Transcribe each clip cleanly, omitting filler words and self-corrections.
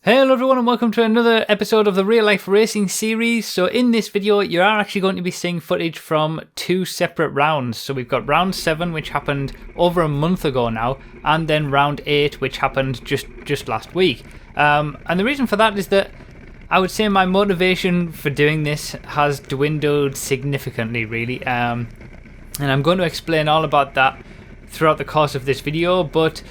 Hello everyone and welcome to another episode of the Real Life Racing series. So in this video you are actually going to be seeing footage from two separate rounds. So we've got round 7, which happened over a month ago now, and then round 8, which happened just last week. And the reason for that is that I would say my motivation for doing this has dwindled significantly really, and I'm going to explain all about that throughout the course of this video. But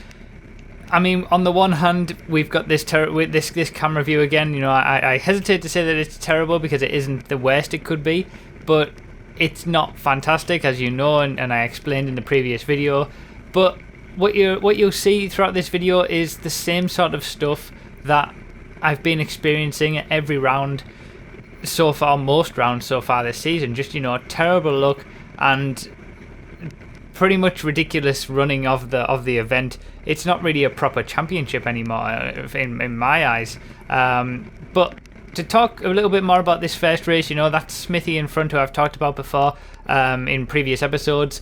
I mean, on the one hand, we've got this camera view again. You know, I hesitate to say that it's terrible because it isn't the worst it could be, but it's not fantastic, as you know, and I explained in the previous video. But what you'll see throughout this video is the same sort of stuff that I've been experiencing at every round so far, most rounds so far this season. Just, you know, terrible luck and pretty much ridiculous running of the event. It's not really a proper championship anymore in my eyes. But to talk a little bit more about this first race, you know, that's Smithy in front, who I've talked about before in previous episodes.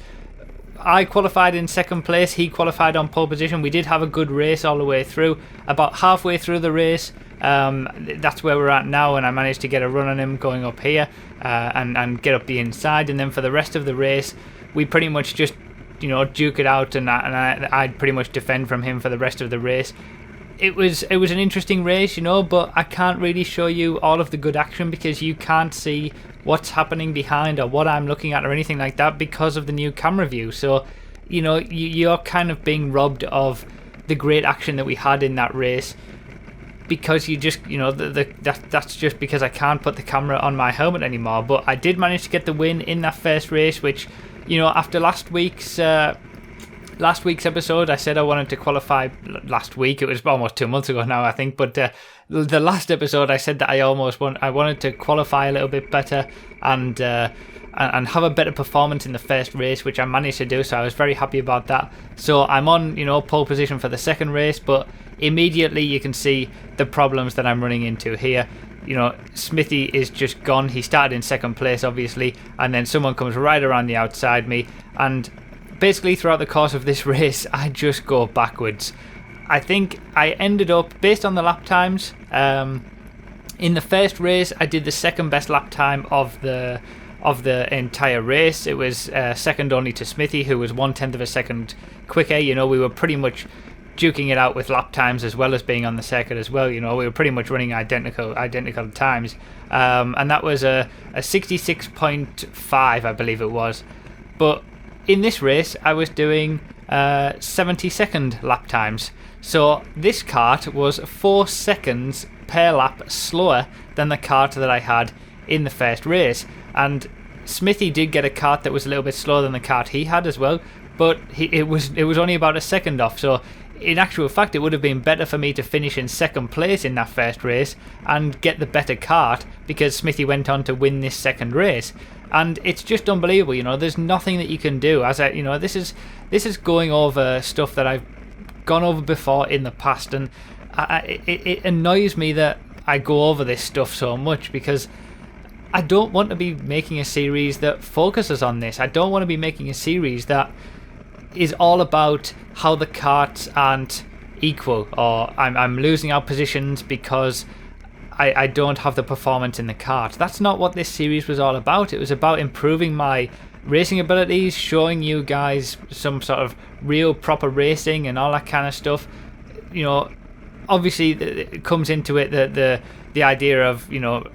I qualified in second place, he qualified on pole position. We did have a good race all the way through. About halfway through the race, that's where we're at now, and I managed to get a run on him going up here and get up the inside. And then for the rest of the race, we pretty much just, you know, duke it out, and I'd pretty much defend from him for the rest of the race. It was an interesting race, you know, but I can't really show you all of the good action because you can't see what's happening behind or what I'm looking at or anything like that because of the new camera view. So, you know, you're kind of being robbed of the great action that we had in that race because you just, you know, that's just because I can't put the camera on my helmet anymore. But I did manage to get the win in that first race, which, you know, after last week's episode, I said I wanted to qualify. Last week, it was almost 2 months ago now, I think. But the last episode, I said that I wanted to qualify a little bit better and have a better performance in the first race, which I managed to do. So I was very happy about that. So I'm on, you know, pole position for the second race, but immediately you can see the problems that I'm running into here. You know, Smithy is just gone. He started in second place, obviously, and then someone comes right around the outside me, and basically throughout the course of this race, I just go backwards. I think I ended up, based on the lap times, in the first race, I did the second best lap time of the entire race. It was second only to Smithy, who was 1/10 of a second quicker. You know, we were pretty much duking it out with lap times as well as being on the circuit as well. You know, we were pretty much running identical times, and that was a 66.5, I believe it was. But in this race, I was doing 70-second lap times. So this kart was 4 seconds per lap slower than the kart that I had in the first race. And Smithy did get a kart that was a little bit slower than the kart he had as well, but it was only about a second off. So in actual fact, it would have been better for me to finish in second place in that first race and get the better kart, because Smithy went on to win this second race. And it's just unbelievable, you know. There's nothing that you can do. You know, this is going over stuff that I've gone over before in the past, and it annoys me that I go over this stuff so much, because I don't want to be making a series that focuses on this. I don't want to be making a series that is all about how the karts aren't equal, or I'm losing out positions because I don't have the performance in the kart. That's not what this series was all about. It was about improving my racing abilities, showing you guys some sort of real proper racing and all that kind of stuff. You know, obviously it comes into it the idea of, you know,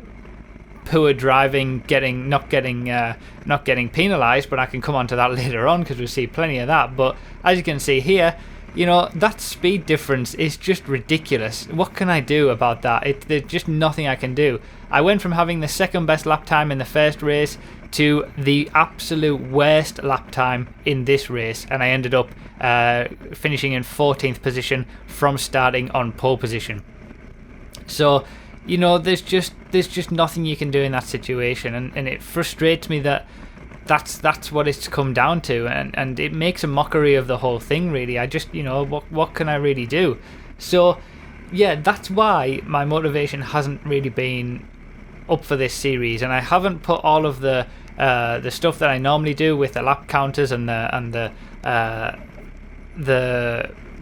poor driving, not getting penalised, but I can come on to that later on because we'll see plenty of that. But as you can see here, you know, that speed difference is just ridiculous. What can I do about that? There's just nothing I can do. I went from having the second best lap time in the first race to the absolute worst lap time in this race, and I ended up finishing in 14th position from starting on pole position. So, you know, there's just nothing you can do in that situation, and it frustrates me that that's what it's come down to, and it makes a mockery of the whole thing, really. I just, you know, what can I really do? So yeah, that's why my motivation hasn't really been up for this series, and I haven't put all of the stuff that I normally do with the lap counters and the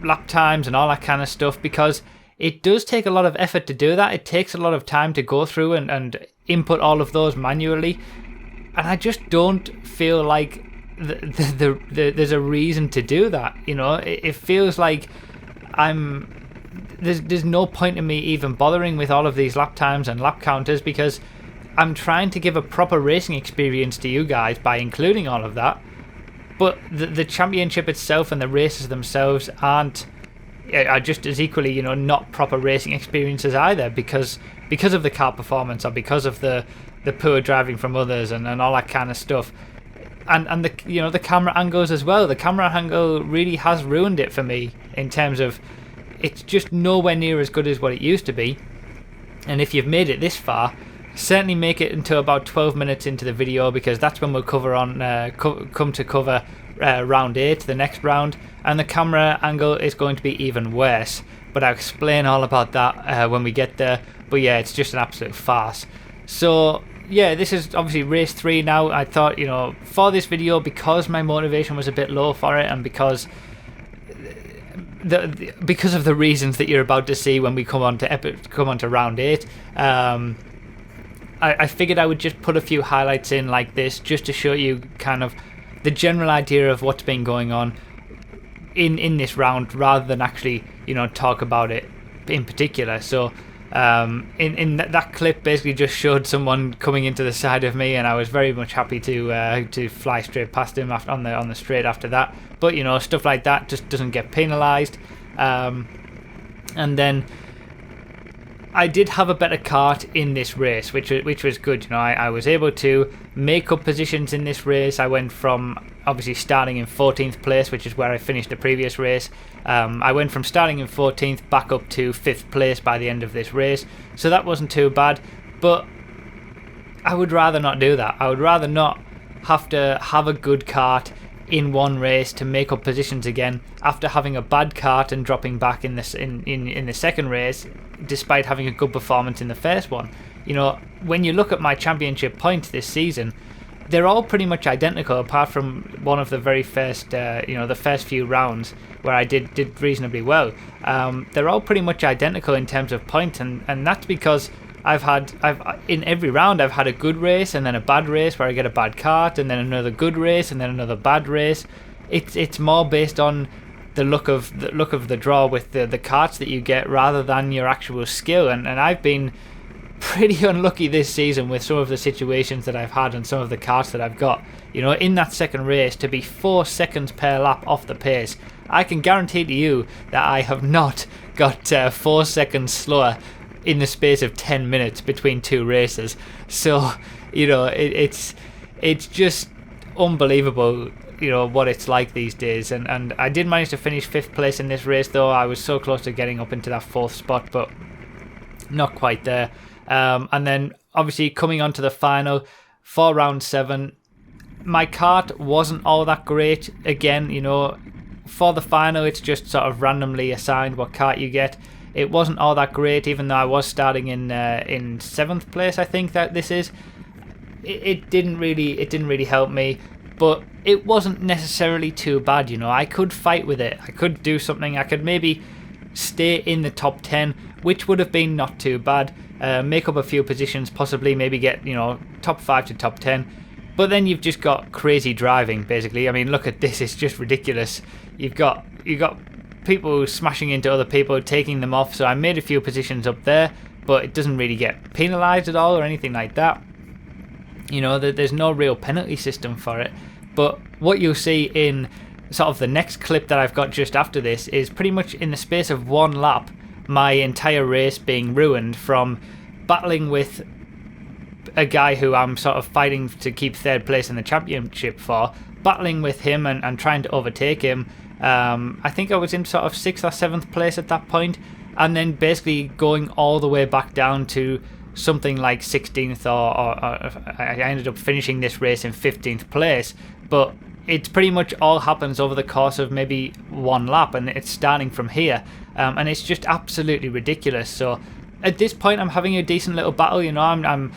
lap times and all that kind of stuff, because it does take a lot of effort to do that. It takes a lot of time to go through and input all of those manually. And I just don't feel like there's a reason to do that. You know, it feels like there's no point in me even bothering with all of these lap times and lap counters, because I'm trying to give a proper racing experience to you guys by including all of that. But the championship itself and the races themselves are just as equally, you know, not proper racing experiences either, because of the car performance, or because of the poor driving from others and all that kind of stuff. And the, you know, the camera angles as well. The camera angle really has ruined it for me, in terms of it's just nowhere near as good as what it used to be. And if you've made it this far, certainly make it until about 12 minutes into the video, because that's when we'll cover round 8, the next round, and the camera angle is going to be even worse. But I'll explain all about that when we get there. But yeah, it's just an absolute farce. So yeah, this is obviously race 3 now. I thought, you know, for this video, because my motivation was a bit low for it, and because of the reasons that you're about to see when we come on to round 8, I figured I would just put a few highlights in like this, just to show you kind of the general idea of what's been going on in this round, rather than actually, you know, talk about it in particular. So in that clip basically just showed someone coming into the side of me, and I was very much happy to fly straight past him on the straight after that. But you know, stuff like that just doesn't get penalised. And then I did have a better kart in this race, which was good. You know, I was able to make up positions in this race. I went from obviously starting in 14th place, which is where I finished the previous race. I went from starting in 14th back up to 5th place by the end of this race, so that wasn't too bad. But I would rather not do that. I would rather not have to have a good kart in one race to make up positions again, after having a bad kart and dropping back in the second race, despite having a good performance in the first one. You know, when you look at my championship points this season, they're all pretty much identical, apart from one of the very first, the first few rounds where I did reasonably well. They're all pretty much identical in terms of points, and that's because I've in every round I've had a good race and then a bad race where I get a bad kart, and then another good race and then another bad race. It's more based on the look of the draw with the karts that you get, rather than your actual skill. And I've been pretty unlucky this season with some of the situations that I've had and some of the karts that I've got. You know, in that second race, to be 4 seconds per lap off the pace, I can guarantee to you that I have not got 4 seconds slower in the space of 10 minutes between 2 races. So, you know, it's just unbelievable, you know, what it's like these days. And I did manage to finish 5th place in this race, though. I was so close to getting up into that 4th spot, but not quite there. And then obviously coming on to the final for round 7, my kart wasn't all that great. Again, you know, for the final it's just sort of randomly assigned what kart you get. It wasn't all that great, even though I was starting in 7th place, I think that this is. It didn't really help me, but it wasn't necessarily too bad. You know, I could fight with it. I could do something. I could maybe stay in the top 10, which would have been not too bad. Make up a few positions, possibly maybe get, you know, top 5 to top 10. But then you've just got crazy driving, basically. I mean, look at this. It's just ridiculous. You've got people smashing into other people, taking them off. So I made a few positions up there, but it doesn't really get penalised at all or anything like that. You know, there's no real penalty system for it. But what you'll see in sort of the next clip that I've got just after this is pretty much in the space of 1 lap, my entire race being ruined from battling with a guy who I'm sort of fighting to keep 3rd place in the championship for, battling with him and trying to overtake him. I think I was in sort of 6th or 7th place at that point, and then basically going all the way back down to something like 16th, or I ended up finishing this race in 15th place. But it pretty much all happens over the course of maybe 1 lap, and it's starting from here, and it's just absolutely ridiculous. So at this point I'm having a decent little battle. You know, I'm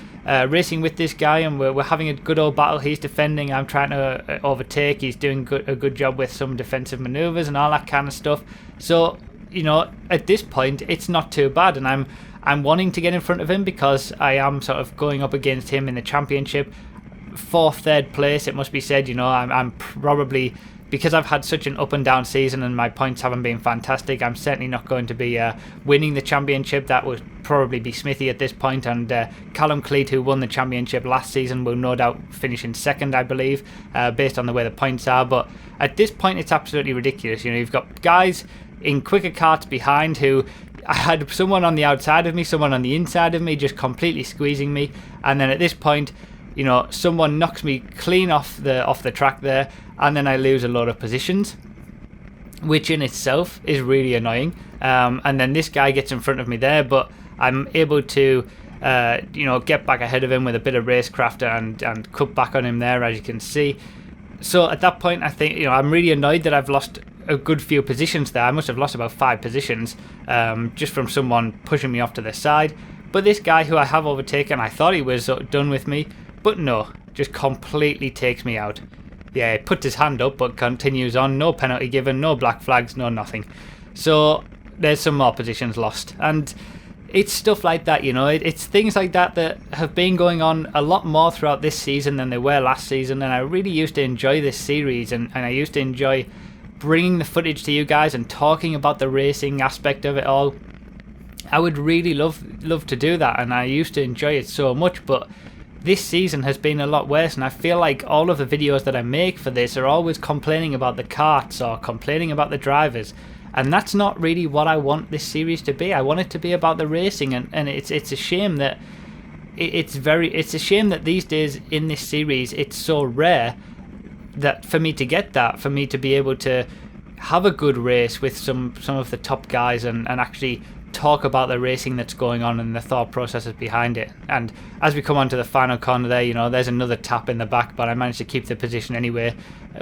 racing with this guy, and we're having a good old battle. He's defending, I'm trying to overtake. He's doing a good job with some defensive maneuvers and all that kind of stuff. So you know, at this point, it's not too bad, and I'm wanting to get in front of him because I am sort of going up against him in the championship. 4th, 3rd place, it must be said. You know, I'm probably, because I've had such an up and down season and my points haven't been fantastic, I'm certainly not going to be winning the championship. That would probably be Smithy at this point, and Callum Cleet, who won the championship last season, will no doubt finish in 2nd, I believe, based on the way the points are. But at this point, it's absolutely ridiculous. You know, you've got guys in quicker karts behind who, I had someone on the outside of me, someone on the inside of me, just completely squeezing me, and then at this point, you know, someone knocks me clean off the track there, and then I lose a lot of positions, which in itself is really annoying. And then this guy gets in front of me there, but I'm able to, you know, get back ahead of him with a bit of racecraft and cut back on him there, as you can see. So at that point, I think, you know, I'm really annoyed that I've lost a good few positions there. I must have lost about 5 positions just from someone pushing me off to the side. But this guy who I have overtaken, I thought he was done with me, but no, just completely takes me out. Yeah, he puts his hand up but continues on. No penalty given, no black flags, no nothing. So there's some more positions lost. And it's stuff like that, you know. It's things like that that have been going on a lot more throughout this season than they were last season. And I really used to enjoy this series, and I used to enjoy bringing the footage to you guys and talking about the racing aspect of it all. I would really love to do that, and I used to enjoy it so much, but this season has been a lot worse, and I feel like all of the videos that I make for this are always complaining about the karts or complaining about the drivers, and that's not really what I want this series to be. I want it to be about the racing, and it's a shame that it's a shame that these days in this series it's so rare that for me to get that, for me to be able to have a good race with some of the top guys and actually talk about the racing that's going on and the thought processes behind it. And as we come on to the final corner there, you know, there's another tap in the back, but I managed to keep the position anyway.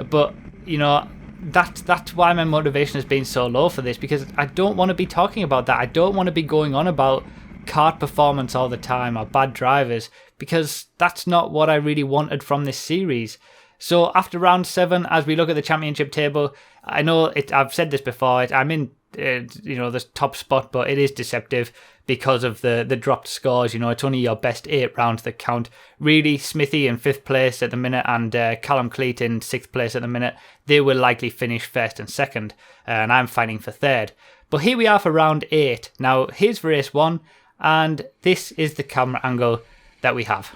But, you know, that's why my motivation has been so low for this, because I don't want to be talking about that. I don't want to be going on about kart performance all the time or bad drivers, because that's not what I really wanted from this series. So after round 7, as we look at the championship table, I know I've said this before, I'm in you know, the top spot, but it is deceptive because of the dropped scores. You know, it's only your best 8 rounds that count. Really, Smithy in 5th place at the minute and Callum Cleet in 6th place at the minute. They will likely finish 1st and 2nd, and I'm fighting for 3rd. But here we are for round 8. Now, here's race 1, and this is the camera angle that we have.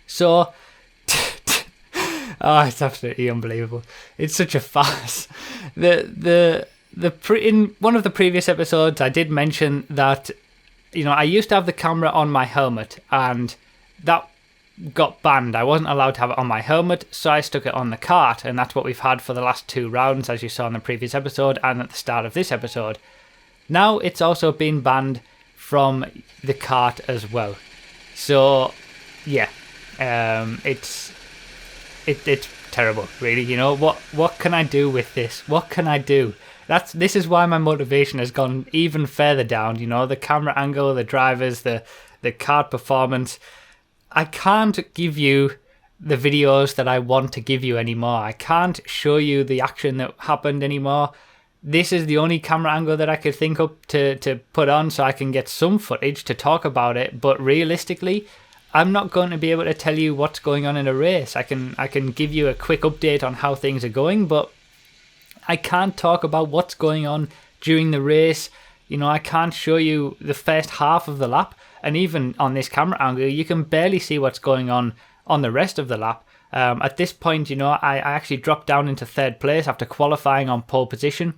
So, oh, it's absolutely unbelievable. It's such a farce. In one of the previous episodes, I did mention that, you know, I used to have the camera on my helmet, and that got banned. I wasn't allowed to have it on my helmet, so I stuck it on the kart, and that's what we've had for the last 2 rounds, as you saw in the previous episode and at the start of this episode. Now it's also been banned from the kart as well. So, yeah, it's terrible, really. You know, what can I do with this? What can I do? This is why my motivation has gone even further down. You know, the camera angle, the drivers, the kart performance. I can't give you the videos that I want to give you anymore. I can't show you the action that happened anymore. This is the only camera angle that I could think up to put on so I can get some footage to talk about it. But realistically, I'm not going to be able to tell you what's going on in a race. I can give you a quick update on how things are going, but I can't talk about what's going on during the race. You know, I can't show you the first half of the lap, and even on this camera angle, you can barely see what's going on the rest of the lap. At this point, you know, I actually dropped down into 3rd place after qualifying on pole position.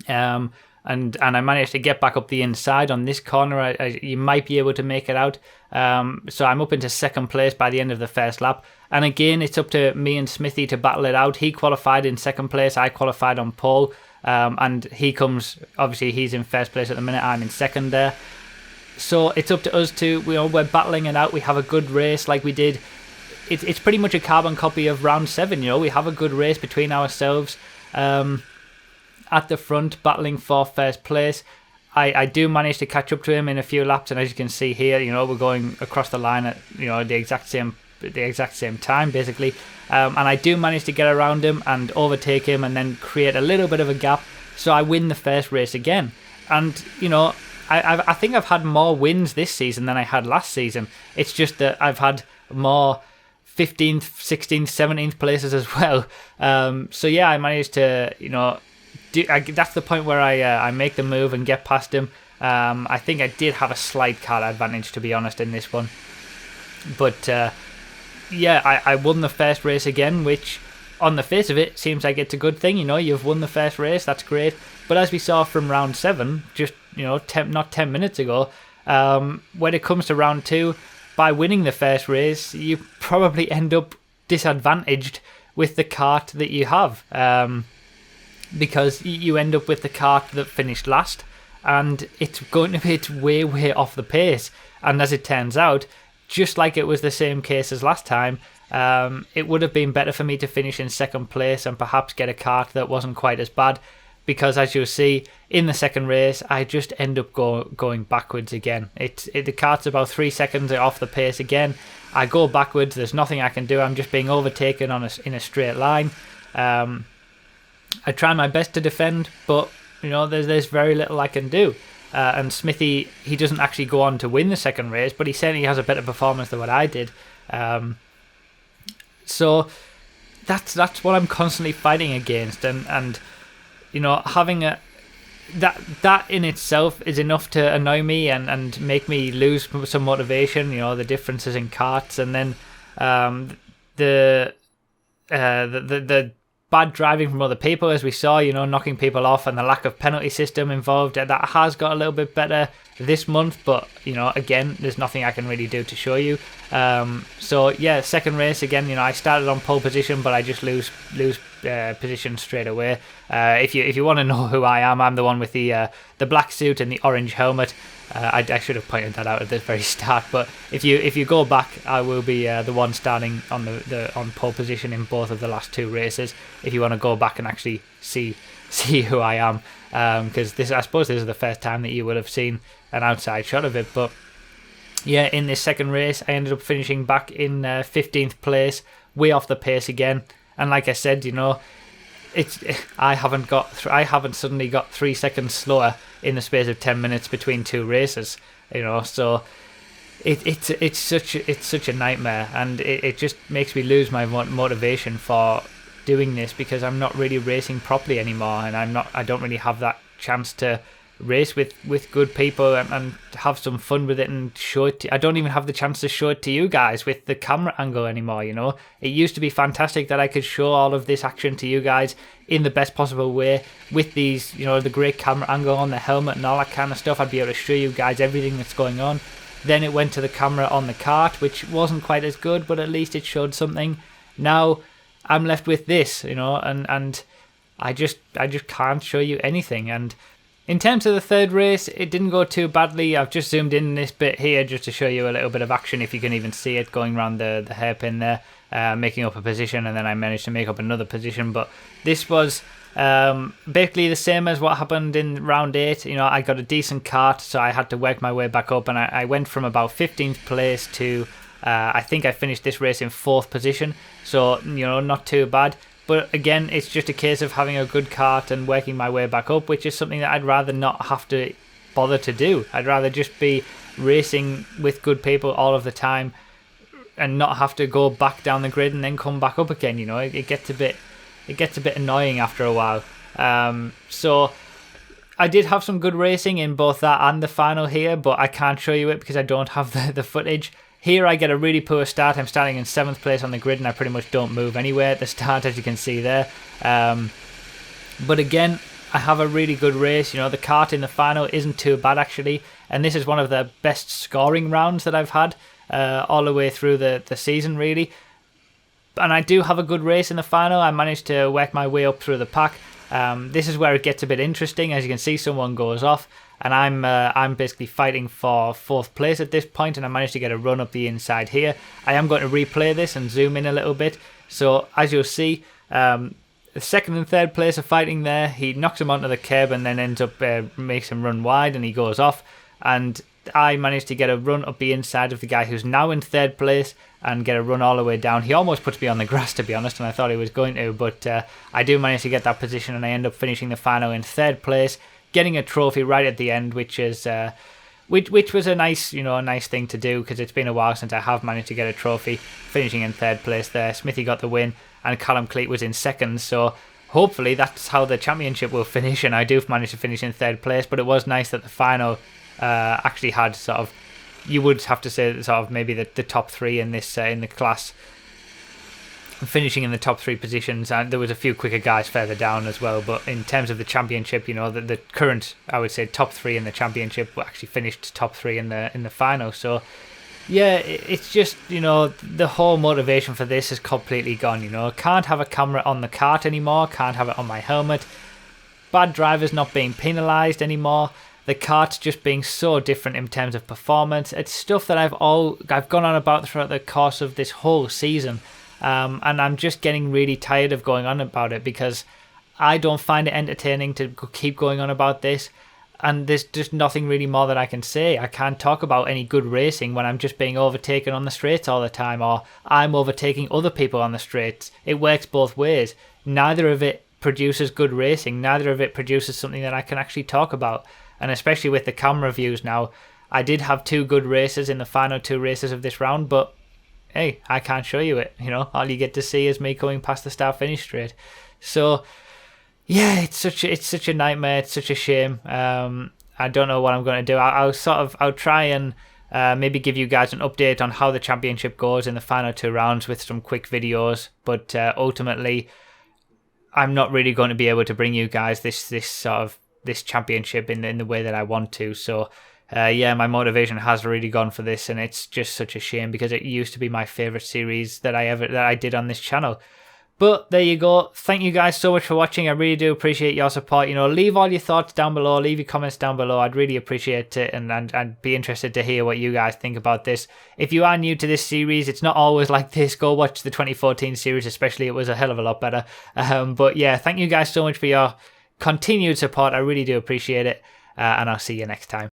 And I managed to get back up the inside on this corner. You might be able to make it out. So I'm up into 2nd place by the end of the first lap. And again, it's up to me and Smithy to battle it out. He qualified in 2nd place. I qualified on pole. And he comes, obviously he's in 1st place at the minute. I'm in 2nd there. So it's up to us to, we're battling it out. We have a good race like we did. It's pretty much a carbon copy of round 7. You know, we have a good race between ourselves. At the front, battling for 1st place. I do manage to catch up to him in a few laps, and as you can see here, you know, we're going across the line at, you know, the exact same time basically. And I do manage to get around him and overtake him, and then create a little bit of a gap So I win the first race again. And, you know, I think I've had more wins this season than I had last season. It's just that I've had more 15th, 16th, 17th places as well. So yeah, I managed to, you know, that's the point where I make the move and get past him. I think I did have a slight car advantage, to be honest, in this one. But yeah, I won the first race again, which on the face of it seems like it's a good thing. You know, you've won the first race, that's great. But as we saw from round 7, just, you know, not 10 minutes ago, when it comes to round 2, by winning the first race, you probably end up disadvantaged with the kart that you have, because you end up with the kart that finished last, and it's going to be way off the pace. And as it turns out, just like it was the same case as last time, it would have been better for me to finish in second place and perhaps get a kart that wasn't quite as bad, because as you'll see in the second race, I just end up going backwards again. The kart's about 3 seconds off the pace again. I go backwards, there's nothing I can do, I'm just being overtaken in a straight line. I try my best to defend, but you know, there's very little I can do. And Smithy, he doesn't actually go on to win the second race, but he certainly has a better performance than what I did. So that's what I'm constantly fighting against, and you know, having that in itself is enough to annoy me and make me lose some motivation. You know, the differences in karts, and then the bad driving from other people, as we saw, you know, knocking people off, and the lack of penalty system involved. That has got a little bit better this month, but you know, again, there's nothing I can really do to show you. So yeah, second race again, you know, I started on pole position, but I just lose position straight away. If you want to know who I am, I'm the one with the black suit and the orange helmet. I should have pointed that out at the very start, but if you go back, I will be the one starting on on pole position in both of the last 2 races. If you want to go back and actually see who I am, because I suppose this is the first time that you would have seen an outside shot of it. But yeah, in this second race, I ended up finishing back in 15th place, way off the pace again. And like I said, you know, I haven't suddenly got 3 seconds slower in the space of 10 minutes between 2 races, you know. So it's such a nightmare, and it just makes me lose my motivation for doing this, because I'm not really racing properly anymore, and I don't really have that chance to race with good people and have some fun with it and show it I don't even have the chance to show it to you guys with the camera angle anymore. You know, it used to be fantastic that I could show all of this action to you guys in the best possible way with these, you know, the great camera angle on the helmet and all that kind of stuff. I'd be able to show you guys everything that's going on. Then it went to the camera on the kart, which wasn't quite as good, but at least it showed something. Now I'm left with this, you know, and I just can't show you anything. And in terms of the third race, it didn't go too badly. I've just zoomed in this bit here just to show you a little bit of action, if you can even see it, going around the hairpin there, making up a position, and then I managed to make up another position. But this was basically the same as what happened in round 8. You know, I got a decent kart, so I had to work my way back up, and I went from about 15th place to I think I finished this race in 4th position, so you know, not too bad. But again, it's just a case of having a good kart and working my way back up, which is something that I'd rather not have to bother to do. I'd rather just be racing with good people all of the time and not have to go back down the grid and then come back up again. You know, it gets a bit annoying after a while. So I did have some good racing in both that and the final here, but I can't show you it because I don't have the footage. Here I get a really poor start. I'm starting in 7th place on the grid, and I pretty much don't move anywhere at the start, as you can see there. But again, I have a really good race. You know, the kart in the final isn't too bad actually, and this is one of the best scoring rounds that I've had all the way through the season really. And I do have a good race in the final. I managed to work my way up through the pack. This is where it gets a bit interesting. As you can see, someone goes off, and I'm basically fighting for 4th place at this point, and I managed to get a run up the inside here. I am going to replay this and zoom in a little bit. So as you'll see, the 2nd and 3rd place are fighting there. He knocks him onto the curb and then ends up makes him run wide, and he goes off. And I managed to get a run up the inside of the guy who's now in 3rd place and get a run all the way down. He almost puts me on the grass, to be honest, and I thought he was going to, but I do manage to get that position, and I end up finishing the final in 3rd place, getting a trophy right at the end, which is which was a nice thing to do, because it's been a while since I have managed to get a trophy. Finishing in 3rd place there, Smithy got the win, and Callum Cleat was in 2nd, so hopefully that's how the championship will finish, and I do manage to finish in 3rd place. But it was nice that the final actually had sort of, you would have to say sort of maybe the top 3 in this in the class, finishing in the top 3 positions, and there was a few quicker guys further down as well. But in terms of the championship, the current, I would say, top 3 in the championship actually finished top 3 in the final. So yeah, it's just, the whole motivation for this is completely gone. Can't have a camera on the kart anymore, can't have it on my helmet, bad drivers not being penalised anymore, the kart's just being so different in terms of performance. It's stuff that I've gone on about throughout the course of this whole season, and I'm just getting really tired of going on about it, because I don't find it entertaining to keep going on about this. And there's just nothing really more that I can say. I can't talk about any good racing when I'm just being overtaken on the straights all the time, or I'm overtaking other people on the straights. It works both ways. Neither of it produces good racing. Neither of it produces something that I can actually talk about. And especially with the camera views now, I did have 2 good races in the final 2 races of this round, but hey, I can't show you it. All you get to see is me going past the start-finish straight. So yeah, it's such a nightmare. It's such a shame. I don't know what I'm going to do. I'll try and maybe give you guys an update on how the championship goes in the final 2 rounds with some quick videos. But ultimately, I'm not really going to be able to bring you guys this championship in the way that I want to. So yeah, my motivation has really gone for this, and it's just such a shame, because it used to be my favorite series that I did on this channel. But there you go. Thank you guys so much for watching. I really do appreciate your support. Leave all your thoughts down below. Leave your comments down below. I'd really appreciate it, and I'd be interested to hear what you guys think about this. If you are new to this series, it's not always like this. Go watch the 2014 series, especially. It was a hell of a lot better. But yeah, thank you guys so much for your continued support. I really do appreciate it, and I'll see you next time.